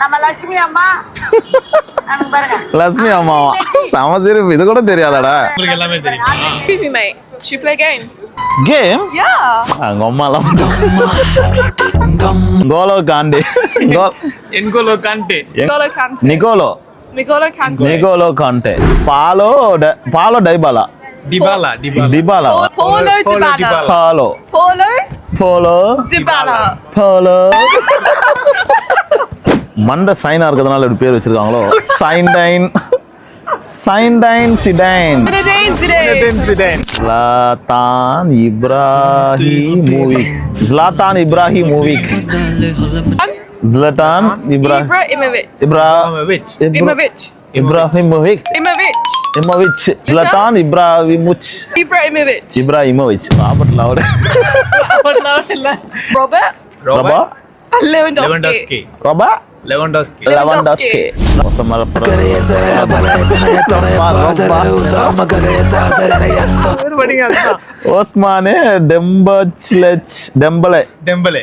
நம்ம லட்சுமி அம்மா லட்சுமி அம்மாவா சம சிரிப்பு இது கூட தெரியாதாடா உங்களுக்கு எல்லாமே தெரியும். Excuse me, mate. Should we play a game? Game Yeah. அங்க அம்மாலாம் Golo Kante N'Golo Kante. N'Golo Kante. N'Golo N'Golo Kante. N'Golo Kante Paulo Dybala Dybala Dybala Paulo Dybala. Paulo Paulo Dybala Dybala. மண்ட சைனா இருக்கிறதுனால இப்படி பேர் வச்சிருக்காங்களோ சைன்டைன் சிடைன் Zinedine Zidane. Zlatan Ibrahimovic Zlatan Ibrahimovic Zlatan Ibrahimovic Robert Laude Robert Lewandowski. Lewandowski. Osmane Dembele Dembele.